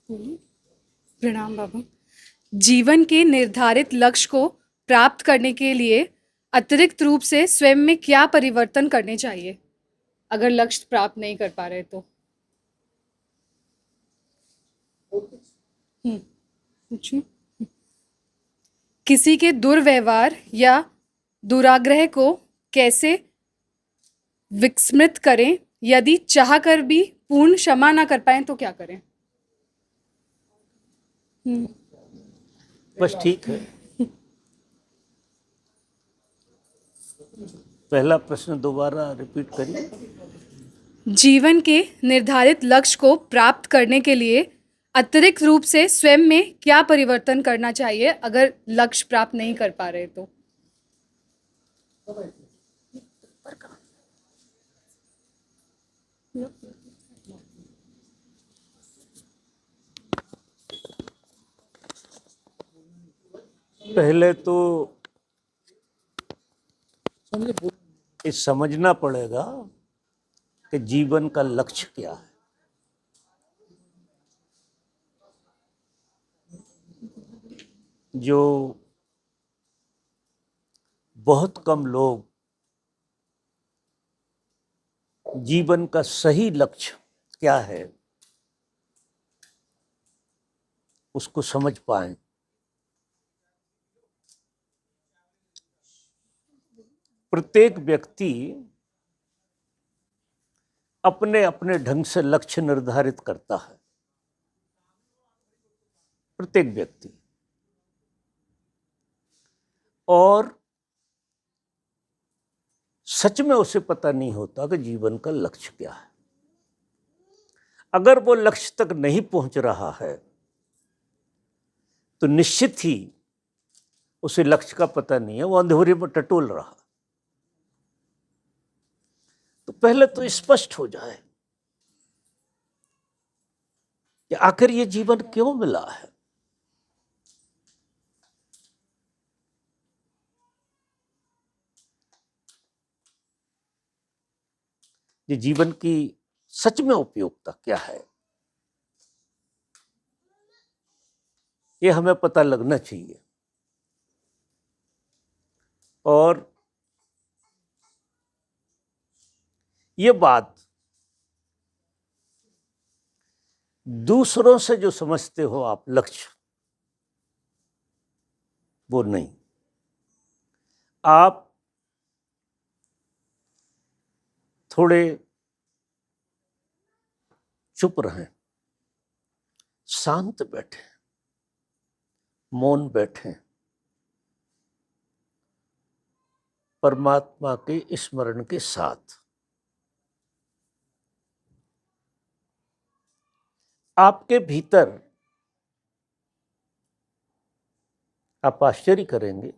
प्रणाम बाबा। जीवन के निर्धारित लक्ष्य को प्राप्त करने के लिए अतिरिक्त रूप से स्वयं में क्या परिवर्तन करने चाहिए अगर लक्ष्य प्राप्त नहीं कर पा रहे तो? पूछिए। किसी के दुर्व्यवहार या दुराग्रह को कैसे विस्मृत करें? यदि चाह कर भी पूर्ण क्षमा ना कर पाए तो क्या करें? बस ठीक है। पहला प्रश्न दोबारा रिपीट करिए। जीवन के निर्धारित लक्ष्य को प्राप्त करने के लिए अतिरिक्त रूप से स्वयं में क्या परिवर्तन करना चाहिए अगर लक्ष्य प्राप्त नहीं कर पा रहे तो? पहले तो ये समझना पड़ेगा कि जीवन का लक्ष्य क्या है। जो बहुत कम लोग जीवन का सही लक्ष्य क्या है उसको समझ पाए। प्रत्येक व्यक्ति अपने अपने ढंग से लक्ष्य निर्धारित करता है। प्रत्येक व्यक्ति, और सच में उसे पता नहीं होता कि जीवन का लक्ष्य क्या है। अगर वो लक्ष्य तक नहीं पहुंच रहा है तो निश्चित ही उसे लक्ष्य का पता नहीं है, वो अंधेरे में टटोल रहा। तो पहले तो स्पष्ट हो जाए कि आखिर ये जीवन क्यों मिला है। ये जीवन की सच में उपयोगिता क्या है, ये हमें पता लगना चाहिए। और ये बात दूसरों से जो समझते हो आप लक्ष्य, वो नहीं। आप थोड़े चुप रहें, शांत बैठे, मौन बैठे, परमात्मा के स्मरण के साथ। आपके भीतर, आप आश्चर्य करेंगे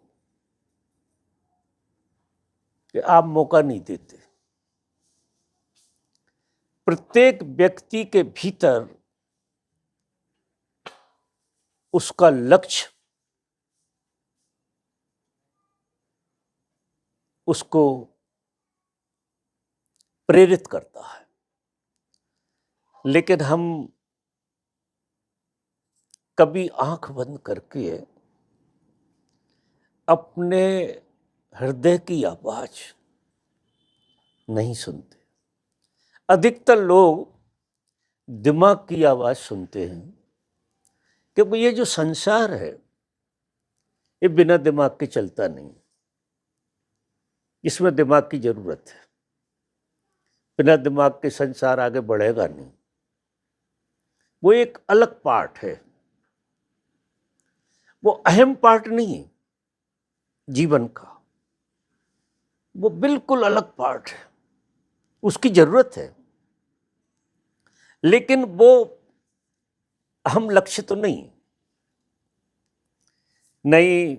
कि आप मौका नहीं देते। प्रत्येक व्यक्ति के भीतर उसका लक्ष्य उसको प्रेरित करता है, लेकिन हम कभी आंख बंद करके अपने हृदय की आवाज नहीं सुनते। अधिकतर लोग दिमाग की आवाज सुनते हैं, क्योंकि ये जो संसार है ये बिना दिमाग के चलता नहीं, इसमें दिमाग की जरूरत है। बिना दिमाग के संसार आगे बढ़ेगा नहीं। वो एक अलग पार्ट है, वो अहम पार्ट नहीं है जीवन का, वो बिल्कुल अलग पार्ट है, उसकी जरूरत है, लेकिन वो अहम लक्ष्य तो नहीं। नहीं,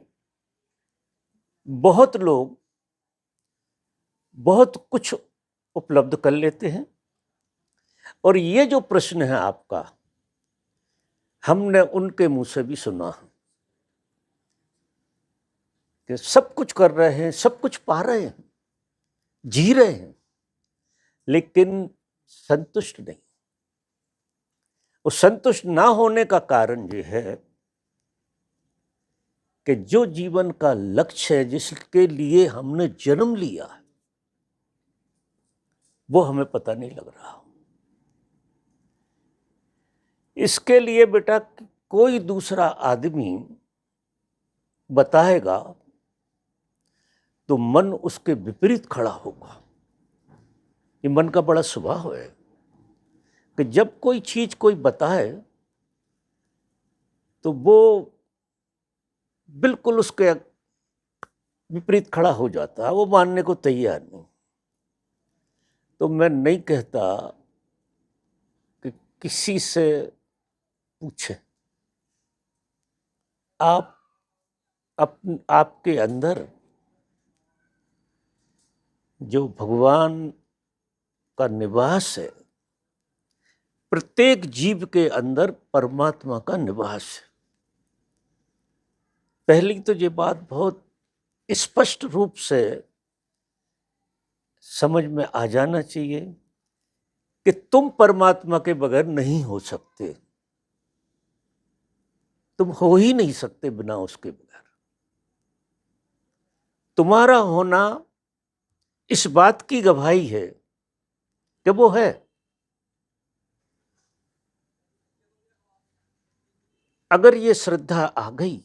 बहुत लोग बहुत कुछ उपलब्ध कर लेते हैं। और ये जो प्रश्न है आपका, हमने उनके मुंह से भी सुना है कि सब कुछ कर रहे हैं, सब कुछ पा रहे हैं, जी रहे हैं, लेकिन संतुष्ट नहीं। उस संतुष्ट ना होने का कारण ये है कि जो जीवन का लक्ष्य है, जिसके लिए हमने जन्म लिया है, वो हमें पता नहीं लग रहा। इसके लिए बेटा कोई दूसरा आदमी बताएगा तो मन उसके विपरीत खड़ा होगा। ये मन का बड़ा स्वभाव है कि जब कोई चीज कोई बताए तो वो बिल्कुल उसके विपरीत खड़ा हो जाता है, वो मानने को तैयार नहीं। तो मैं नहीं कहता कि किसी से पूछे, आप आपके अंदर जो भगवान का निवास है, प्रत्येक जीव के अंदर परमात्मा का निवास है। पहली तो ये बात बहुत स्पष्ट रूप से समझ में आ जाना चाहिए कि तुम परमात्मा के बगैर नहीं हो सकते, तुम हो ही नहीं सकते बिना उसके बगैर। तुम्हारा होना इस बात की गवाही है कि वो है। अगर ये श्रद्धा आ गई,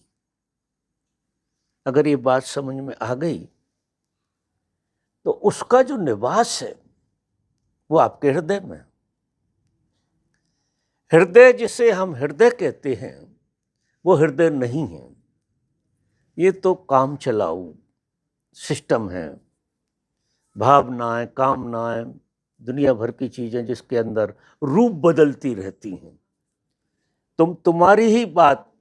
अगर ये बात समझ में आ गई, तो उसका जो निवास है वो आपके हृदय में। हृदय जिसे हम हृदय कहते हैं वो हृदय नहीं है, ये तो काम चलाऊ सिस्टम है, भावनाएं, कामनाएं, दुनिया भर की चीजें जिसके अंदर रूप बदलती रहती हैं। तुम्हारी ही बात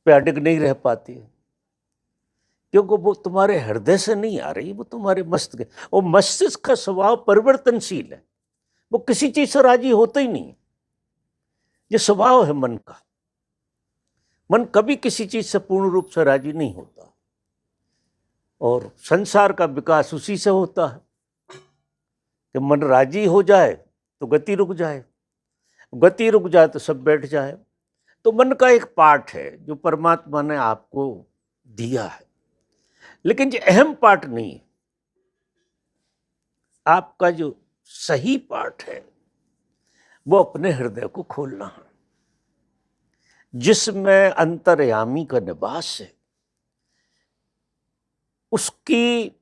पे अडिग नहीं रह पाती, क्योंकि वो तुम्हारे हृदय से नहीं आ रही, वो तुम्हारे मस्तिष्क। और मस्तिष्क का स्वभाव परिवर्तनशील है, वो किसी चीज से राजी होता ही नहीं। ये स्वभाव है मन का। मन कभी किसी चीज से पूर्ण रूप से राजी नहीं होता, और संसार का विकास उसी से होता है कि मन राजी हो जाए तो गति रुक जाए, गति रुक जाए तो सब बैठ जाए। तो मन का एक पार्ट है जो परमात्मा ने आपको दिया है, लेकिन ये अहम पार्ट नहीं है। आपका जो सही पार्ट है वो अपने हृदय को खोलना है, जिसमें अंतर्यामी का निवास है। उसकी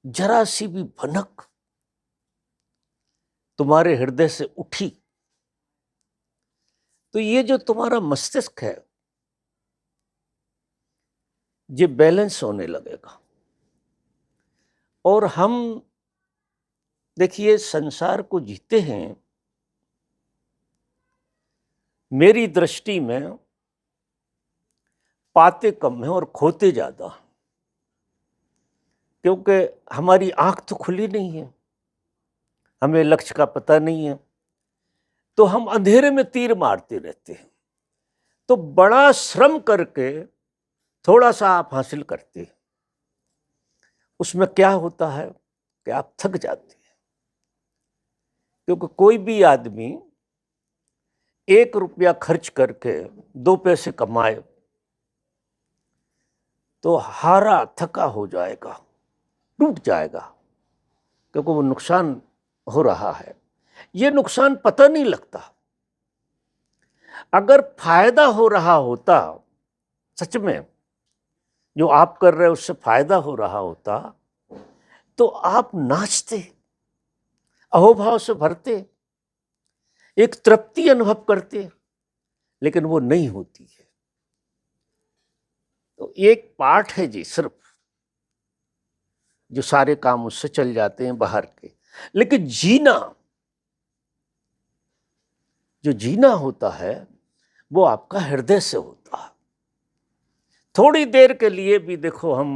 जरा सी भी भनक तुम्हारे हृदय से उठी तो ये जो तुम्हारा मस्तिष्क है ये बैलेंस होने लगेगा। और हम देखिए संसार को जीते हैं, मेरी दृष्टि में पाते कम है और खोते ज्यादा, क्योंकि हमारी आंख तो खुली नहीं है, हमें लक्ष्य का पता नहीं है, तो हम अंधेरे में तीर मारते रहते हैं। तो बड़ा श्रम करके थोड़ा सा आप हासिल करते हैं, उसमें क्या होता है कि आप थक जाते हैं। क्योंकि कोई भी आदमी 1 रुपया खर्च करके 2 पैसे कमाए तो हारा थका हो जाएगा, टूट जाएगा, क्योंकि वो नुकसान हो रहा है। ये नुकसान पता नहीं लगता। अगर फायदा हो रहा होता, सच में जो आप कर रहे हो उससे फायदा हो रहा होता, तो आप नाचते, अहोभाव से भरते, एक तृप्ति अनुभव करते, लेकिन वो नहीं होती है। तो एक पार्ट है जी सिर्फ, जो सारे काम उससे चल जाते हैं बाहर के, लेकिन जो जीना होता है वो आपका हृदय से होता है। थोड़ी देर के लिए भी देखो हम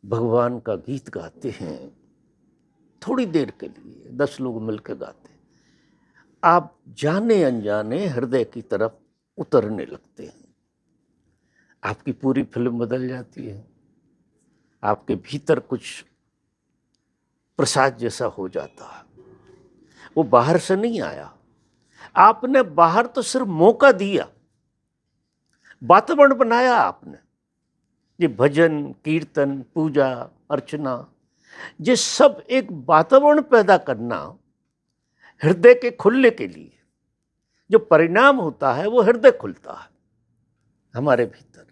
भगवान का गीत गाते हैं, थोड़ी देर के लिए 10 लोग मिलकर गाते हैं, आप जाने अनजाने हृदय की तरफ उतरने लगते हैं, आपकी पूरी फिल्म बदल जाती है, आपके भीतर कुछ प्रसाद जैसा हो जाता है। वो बाहर से नहीं आया। आपने बाहर तो सिर्फ मौका दिया, वातावरण बनाया आपने। ये भजन, कीर्तन, पूजा, अर्चना, ये सब एक वातावरण पैदा करना हृदय के खुलने के लिए। जो परिणाम होता है वो हृदय खुलता है हमारे भीतर,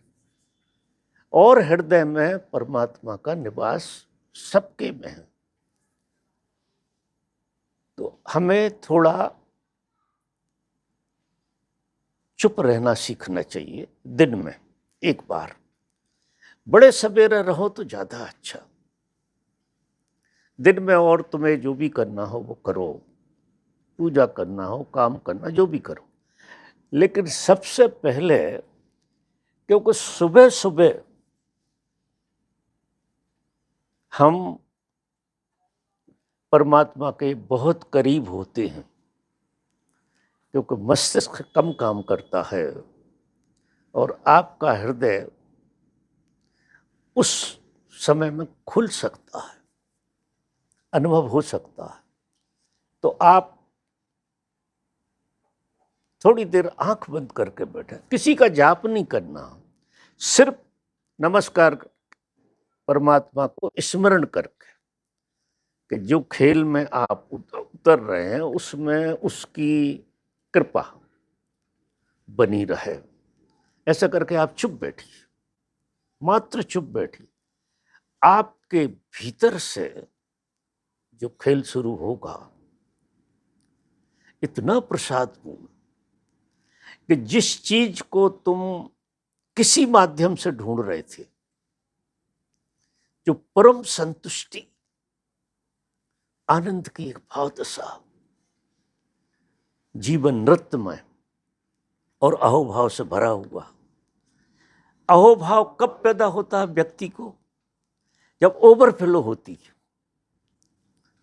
और हृदय में परमात्मा का निवास सबके में है। तो हमें थोड़ा चुप रहना सीखना चाहिए दिन में एक बार। बड़े सवेरे रहो तो ज्यादा अच्छा। दिन में और तुम्हें जो भी करना हो वो करो, पूजा करना हो, काम करना, जो भी करो, लेकिन सबसे पहले, क्योंकि सुबह सुबह हम परमात्मा के बहुत करीब होते हैं, क्योंकि मस्तिष्क कम काम करता है और आपका हृदय उस समय में खुल सकता है, अनुभव हो सकता है। तो आप थोड़ी देर आंख बंद करके बैठे, किसी का जाप नहीं करना, सिर्फ नमस्कार परमात्मा को स्मरण करके कि जो खेल में आप उतर रहे हैं उसमें उसकी कृपा बनी रहे। ऐसा करके आप चुप बैठिए, मात्र चुप बैठिए। आपके भीतर से जो खेल शुरू होगा इतना प्रसादपूर्ण कि जिस चीज को तुम किसी माध्यम से ढूंढ रहे थे, जो परम संतुष्टि, आनंद की एक भावदशा, जीवन नृत्यमय और अहोभाव से भरा हुआ। अहोभाव कब पैदा होता है व्यक्ति को? जब ओवरफ्लो होती है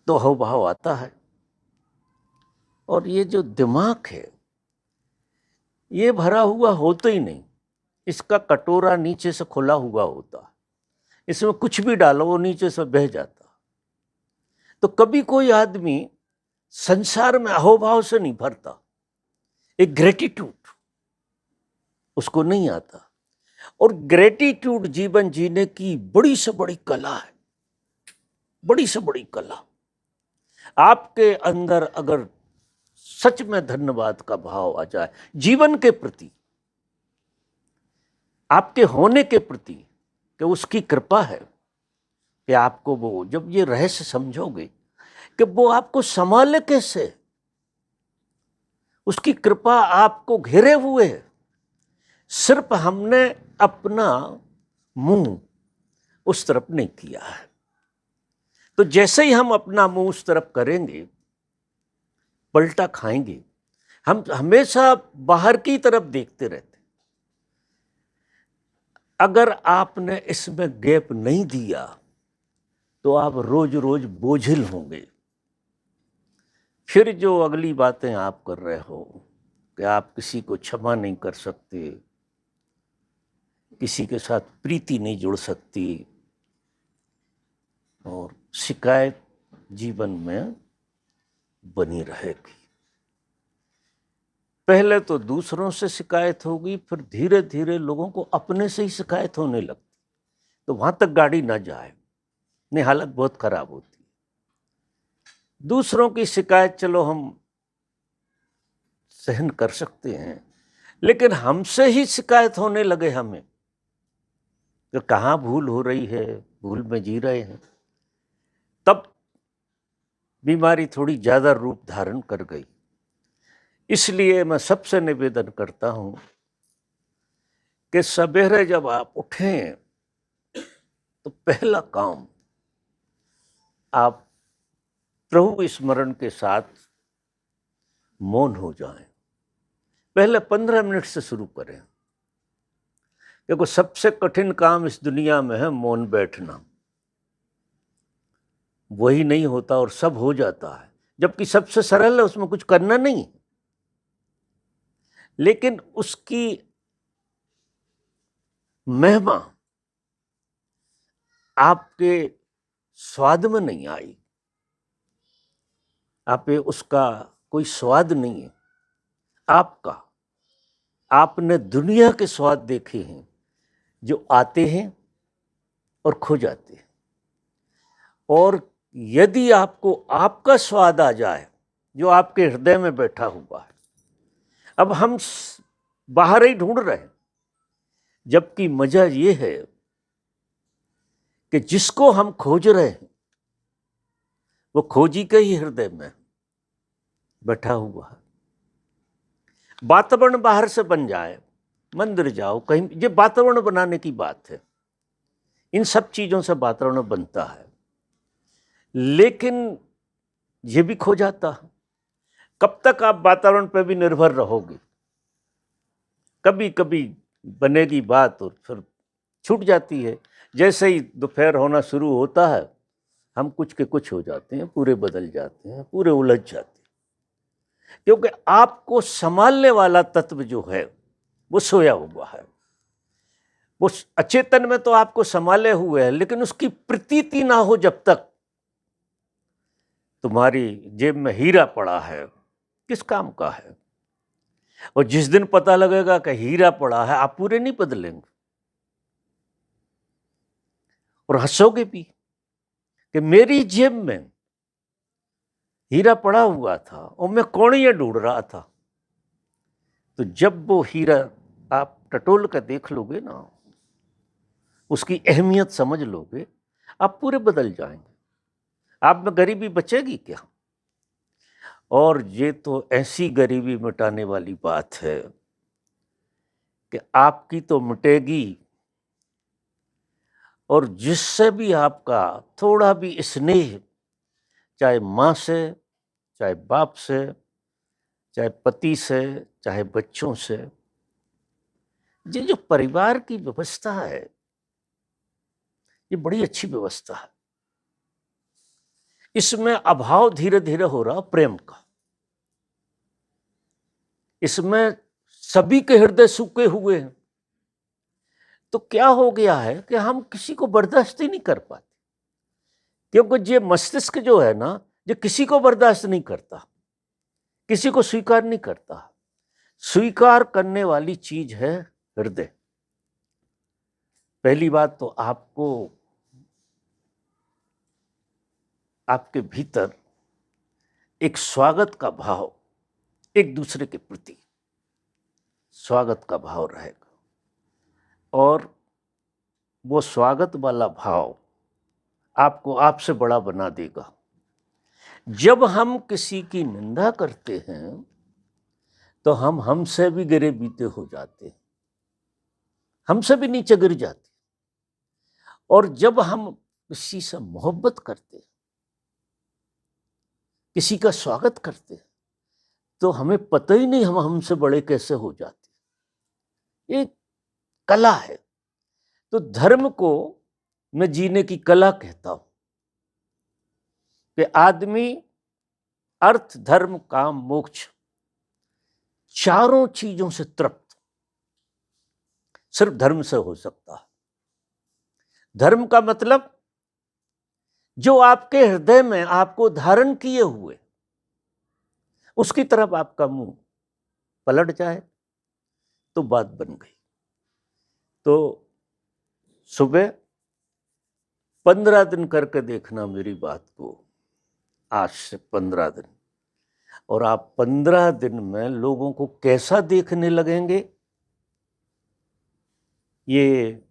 तो अहोभाव आता है। और ये जो दिमाग है ये भरा हुआ होता ही नहीं, इसका कटोरा नीचे से खुला हुआ होता है, इसमें कुछ भी डालो वो नीचे से बह जाता। तो कभी कोई आदमी संसार में अहोभाव से नहीं भरता, एक ग्रेटिट्यूड उसको नहीं आता। और ग्रेटिट्यूड जीवन जीने की बड़ी से बड़ी कला है, बड़ी से बड़ी कला। आपके अंदर अगर सच में धन्यवाद का भाव आ जाए जीवन के प्रति, आपके होने के प्रति, कि उसकी कृपा है कि आपको वो, जब ये रहस्य समझोगे कि वो आपको संभाले कैसे, उसकी कृपा आपको घेरे हुए है, सिर्फ हमने अपना मुंह उस तरफ नहीं किया है। तो जैसे ही हम अपना मुंह उस तरफ करेंगे पलटा खाएंगे। हम हमेशा बाहर की तरफ देखते रहते। अगर आपने इसमें गैप नहीं दिया तो आप रोज रोज बोझिल होंगे। फिर जो अगली बातें आप कर रहे हो कि आप किसी को क्षमा नहीं कर सकते, किसी के साथ प्रीति नहीं जुड़ सकती, और शिकायत जीवन में बनी रहेगी। पहले तो दूसरों से शिकायत होगी, फिर धीरे धीरे लोगों को अपने से ही शिकायत होने लगती, तो वहां तक गाड़ी ना जाए, नहीं हालत बहुत खराब होती है। दूसरों की शिकायत चलो हम सहन कर सकते हैं, लेकिन हमसे ही शिकायत होने लगे हमें कि कहाँ भूल हो रही है, भूल में जी रहे हैं, तब बीमारी थोड़ी ज्यादा रूप धारण कर गई। इसलिए मैं सबसे निवेदन करता हूं कि सवेरे जब आप उठें तो पहला काम आप प्रभु स्मरण के साथ मौन हो जाएं। पहले 15 मिनट से शुरू करें। देखो सबसे कठिन काम इस दुनिया में है मौन बैठना। वही नहीं होता और सब हो जाता है, जबकि सबसे सरल है, उसमें कुछ करना नहीं, लेकिन उसकी महिमा आपके स्वाद में नहीं आई। आप पे उसका कोई स्वाद नहीं है। आपका आपने दुनिया के स्वाद देखे हैं जो आते हैं और खो जाते हैं, और यदि आपको आपका स्वाद आ जाए जो आपके हृदय में बैठा हुआ है, अब हम बाहर ही ढूंढ रहे हैं, जबकि मजा ये है कि जिसको हम खोज रहे हैं वो खोजी के ही हृदय में बैठा हुआ है। वातावरण बाहर से बन जाए, मंदिर जाओ कहीं, ये वातावरण बनाने की बात है। इन सब चीजों से वातावरण बनता है, लेकिन ये भी खो जाता है। कब तक आप वातावरण पर भी निर्भर रहोगे? कभी कभी बनेगी बात और फिर छूट जाती है। जैसे ही दोपहर होना शुरू होता है, हम कुछ के कुछ हो जाते हैं, पूरे बदल जाते हैं, पूरे उलझ जाते हैं, क्योंकि आपको संभालने वाला तत्व जो है वो सोया हुआ है। वो अचेतन में तो आपको संभाले हुए है, लेकिन उसकी प्रतीति ना हो जब तक। तुम्हारी जेब में हीरा पड़ा है, किस काम का है? और जिस दिन पता लगेगा कि हीरा पड़ा है, आप पूरे नहीं बदलेंगे और हंसोगे भी कि मेरी जेब में हीरा पड़ा हुआ था और मैं कोणियां ढूंढ रहा था। तो जब वो हीरा आप टटोल कर देख लोगे ना, उसकी अहमियत समझ लोगे, आप पूरे बदल जाएंगे। आप में गरीबी बचेगी क्या? और ये तो ऐसी गरीबी मिटाने वाली बात है कि आपकी तो मिटेगी, और जिससे भी आपका थोड़ा भी स्नेह, चाहे माँ से, चाहे बाप से, चाहे पति से, चाहे बच्चों से, ये जो परिवार की व्यवस्था है, ये बड़ी अच्छी व्यवस्था है। इसमें अभाव धीरे धीरे हो रहा प्रेम का। इसमें सभी के हृदय सूखे हुए हैं। तो क्या हो गया है कि हम किसी को बर्दाश्त ही नहीं कर पाते, क्योंकि ये मस्तिष्क जो है ना, ये किसी को बर्दाश्त नहीं करता, किसी को स्वीकार नहीं करता। स्वीकार करने वाली चीज है हृदय। पहली बात तो आपको आपके भीतर एक स्वागत का भाव, एक दूसरे के प्रति स्वागत का भाव रहेगा, और वो स्वागत वाला भाव आपको आपसे बड़ा बना देगा। जब हम किसी की निंदा करते हैं तो हम हमसे भी गिरे बीते हो जाते हैं, हमसे भी नीचे गिर जाते हैं। और जब हम किसी से मोहब्बत करते हैं, किसी का स्वागत करते हैं, तो हमें पता ही नहीं हम हमसे बड़े कैसे हो जाते। एक कला है। तो धर्म को मैं जीने की कला कहता हूं कि आदमी अर्थ, धर्म, काम, मोक्ष, चारों चीजों से तृप्त सिर्फ धर्म से हो सकता है। धर्म का मतलब जो आपके हृदय में आपको धारण किए हुए, उसकी तरफ आपका मुंह पलट जाए तो बात बन गई। तो सुबह 15 दिन करके देखना मेरी बात को, आज से 15 दिन, और आप 15 दिन में लोगों को कैसा देखने लगेंगे, ये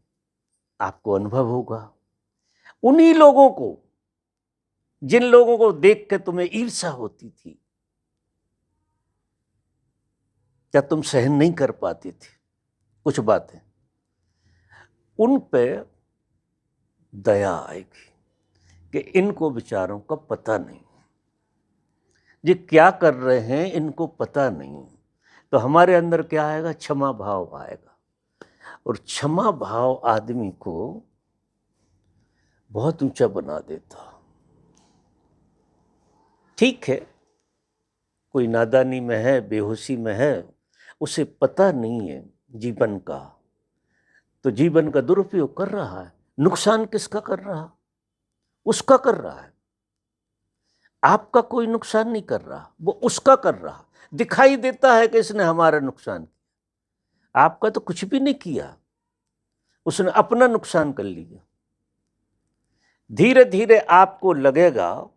आपको अनुभव होगा। उन्हीं लोगों को, जिन लोगों को देख के तुम्हें ईर्ष्या होती थी, क्या तुम सहन नहीं कर पाती थी कुछ बातें, उन पे दया आएगी कि इनको बेचारों का पता नहीं, ये क्या कर रहे हैं इनको पता नहीं। तो हमारे अंदर क्या आएगा? क्षमा भाव आएगा, और क्षमा भाव आदमी को बहुत ऊंचा बना देता। ठीक है, कोई नादानी में है, बेहोशी में है, उसे पता नहीं है जीवन का, तो जीवन का दुरुपयोग कर रहा है। नुकसान किसका कर रहा? उसका कर रहा है। आपका कोई नुकसान नहीं कर रहा, वो उसका कर रहा। दिखाई देता है कि इसने हमारा नुकसान किया, आपका तो कुछ भी नहीं किया, उसने अपना नुकसान कर लिया। धीरे धीरे आपको लगेगा,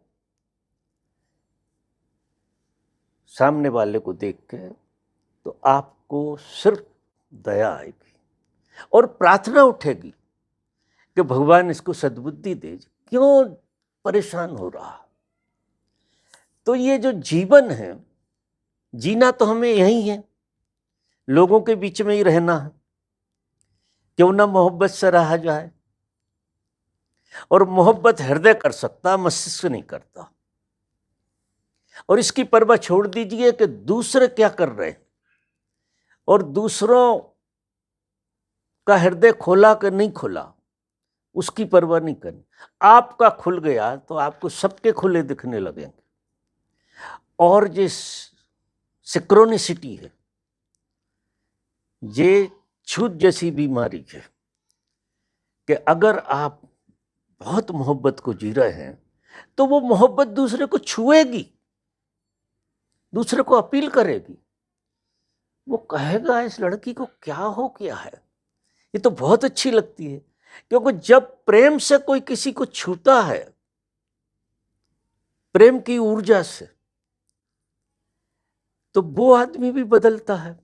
सामने वाले को देख के, तो आपको सिर्फ दया आएगी और प्रार्थना उठेगी कि भगवान इसको सद्बुद्धि दे, क्यों परेशान हो रहा। तो ये जो जीवन है, जीना तो हमें यही है, लोगों के बीच में ही रहना है, क्यों ना मोहब्बत से रहा जाए। और मोहब्बत हृदय कर सकता, मस्तिष्क नहीं करता। और इसकी परवाह छोड़ दीजिए कि दूसरे क्या कर रहे हैं, और दूसरों का हृदय खोला कि नहीं खोला, उसकी परवाह नहीं करनी। आपका खुल गया तो आपको सबके खुले दिखने लगेंगे। और जिस सिक्रोनिसिटी है, ये छूत जैसी बीमारी है कि अगर आप बहुत मोहब्बत को जी रहे हैं तो वो मोहब्बत दूसरे को छुएगी, दूसरे को अपील करेगी। वो कहेगा इस लड़की को क्या हो गया है, ये तो बहुत अच्छी लगती है। क्योंकि जब प्रेम से कोई किसी को छूता है, प्रेम की ऊर्जा से, तो वो आदमी भी बदलता है।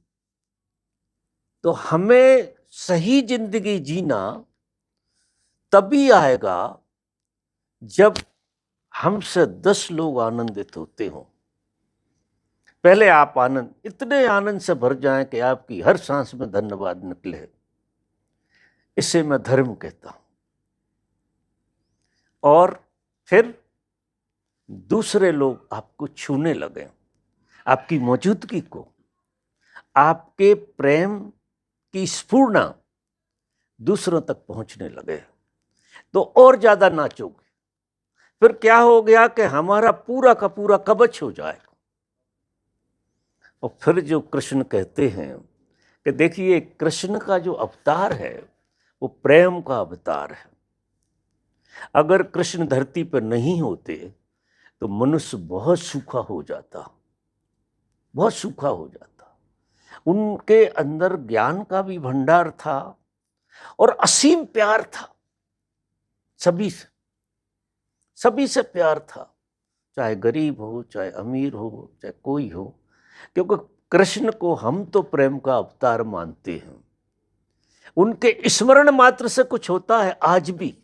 तो हमें सही जिंदगी जीना तभी आएगा जब हमसे 10 लोग आनंदित होते हों। पहले आप आनंद, इतने आनंद से भर जाएं कि आपकी हर सांस में धन्यवाद निकले। इसे मैं धर्म कहता हूं। और फिर दूसरे लोग आपको छूने लगे, आपकी मौजूदगी को, आपके प्रेम की स्फूर्णा दूसरों तक पहुंचने लगे, तो और ज्यादा नाचोगे। फिर क्या हो गया कि हमारा पूरा का पूरा कवच हो जाएगा। और फिर जो कृष्ण कहते हैं कि देखिए, कृष्ण का जो अवतार है वो प्रेम का अवतार है। अगर कृष्ण धरती पर नहीं होते तो मनुष्य बहुत सूखा हो जाता, बहुत सूखा हो जाता। उनके अंदर ज्ञान का भी भंडार था और असीम प्यार था, सभी से प्यार था, चाहे गरीब हो, चाहे अमीर हो, चाहे कोई हो। क्योंकि कृष्ण को हम तो प्रेम का अवतार मानते हैं। उनके स्मरण मात्र से कुछ होता है आज भी,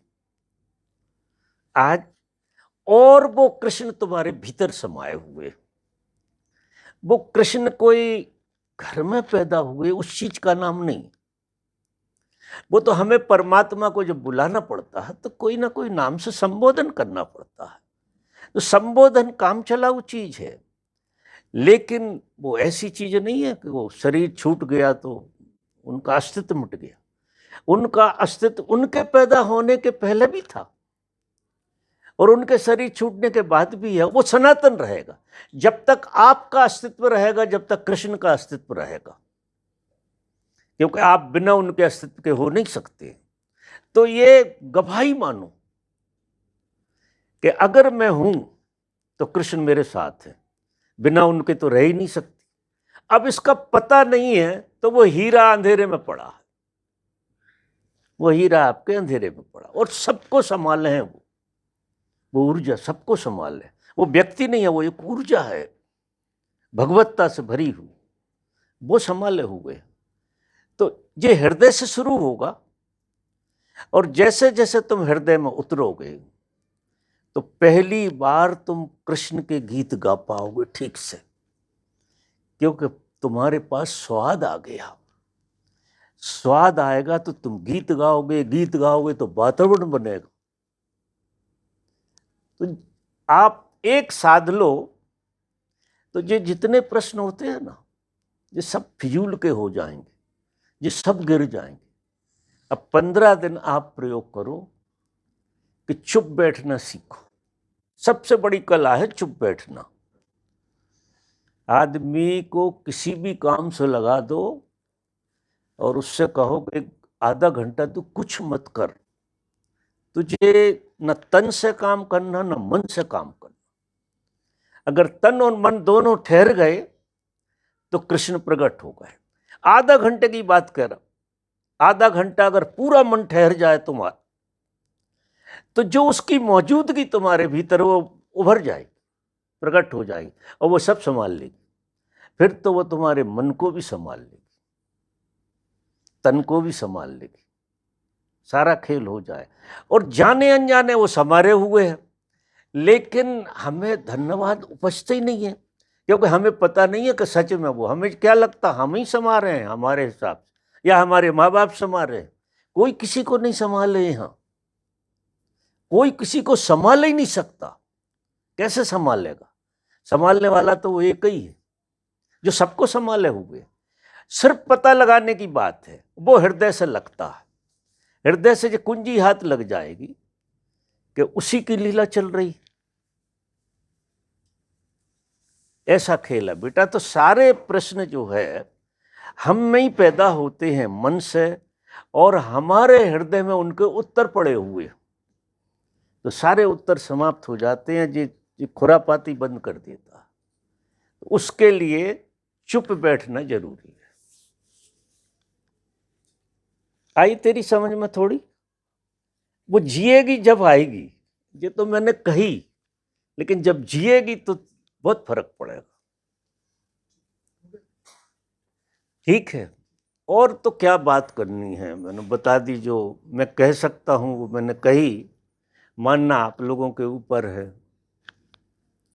आज। और वो कृष्ण तुम्हारे भीतर समाये हुए। वो कृष्ण कोई घर में पैदा हुए उस चीज का नाम नहीं। वो तो हमें परमात्मा को जब बुलाना पड़ता है तो कोई ना कोई नाम से संबोधन करना पड़ता है। तो संबोधन काम चलाऊ चीज है, लेकिन वो ऐसी चीज नहीं है कि वो शरीर छूट गया तो उनका अस्तित्व मिट गया। उनका अस्तित्व उनके पैदा होने के पहले भी था और उनके शरीर छूटने के बाद भी है। वो सनातन रहेगा जब तक आपका अस्तित्व रहेगा, जब तक कृष्ण का अस्तित्व रहेगा, क्योंकि आप बिना उनके अस्तित्व के हो नहीं सकते। तो ये गवाही मानो कि अगर मैं हूं तो कृष्ण मेरे साथ है, बिना उनके तो रह ही नहीं सकती। अब इसका पता नहीं है तो वो हीरा अंधेरे में पड़ा है, वो हीरा आपके अंधेरे में पड़ा और सबको संभाले हैं। वो ऊर्जा सबको संभाल है। वो व्यक्ति नहीं है, वो एक ऊर्जा है भगवत्ता से भरी हुई, वो संभाले हुए। तो ये हृदय से शुरू होगा और जैसे जैसे तुम हृदय में उतरोगे तो पहली बार तुम कृष्ण के गीत गा पाओगे ठीक से, क्योंकि तुम्हारे पास स्वाद आ गया। स्वाद आएगा तो तुम गीत गाओगे, गीत गाओगे तो वातावरण बनेगा। तो आप एक साध लो तो ये जितने प्रश्न होते हैं ना, ये सब फिजूल के हो जाएंगे, ये सब गिर जाएंगे। अब 15 दिन आप प्रयोग करो कि चुप बैठना सीखो। सबसे बड़ी कला है चुप बैठना। आदमी को किसी भी काम से लगा दो और उससे कहो कि आधा घंटा तू कुछ मत कर, तुझे न तन से काम करना न मन से काम करना, अगर तन और मन दोनों ठहर गए तो कृष्ण प्रकट हो गए। आधा घंटे की बात कर रहा, आधा घंटा अगर पूरा मन ठहर जाए तुम्हारा, तो जो उसकी मौजूदगी तुम्हारे भीतर वो उभर जाएगी, प्रकट हो जाएगी, और वो सब संभाल लेगी। फिर तो वो तुम्हारे मन को भी संभाल लेगी, तन को भी संभाल लेगी, सारा खेल हो जाए। और जाने अनजाने वो समारे हुए हैं, लेकिन हमें धन्यवाद उपजते ही नहीं है, क्योंकि हमें पता नहीं है कि सच में वो, हमें क्या लगता हम ही समा रहे हैं हमारे हिसाब से, या हमारे माँ बाप समा रहे हैं। कोई किसी को नहीं संभाले, यहाँ कोई किसी को संभाल ही नहीं सकता। कैसे संभालेगा? संभालने वाला तो वो एक ही है जो सबको संभाले हुए। सिर्फ पता लगाने की बात है, वो हृदय से लगता है। हृदय से जो कुंजी हाथ लग जाएगी कि उसी की लीला चल रही, ऐसा खेल है बेटा। तो सारे प्रश्न जो है हम में ही पैदा होते हैं मन से, और हमारे हृदय में उनके उत्तर पड़े हुए, तो सारे उत्तर समाप्त हो जाते हैं। जी खुरापाती बंद कर देता है। उसके लिए चुप बैठना जरूरी है। आई तेरी समझ में थोड़ी? वो जिएगी जब आएगी, ये तो मैंने कही, लेकिन जब जिएगी तो बहुत फर्क पड़ेगा। ठीक है, और तो क्या बात करनी है, मैंने बता दी। जो मैं कह सकता हूँ वो मैंने कही, मानना आप लोगों के ऊपर है।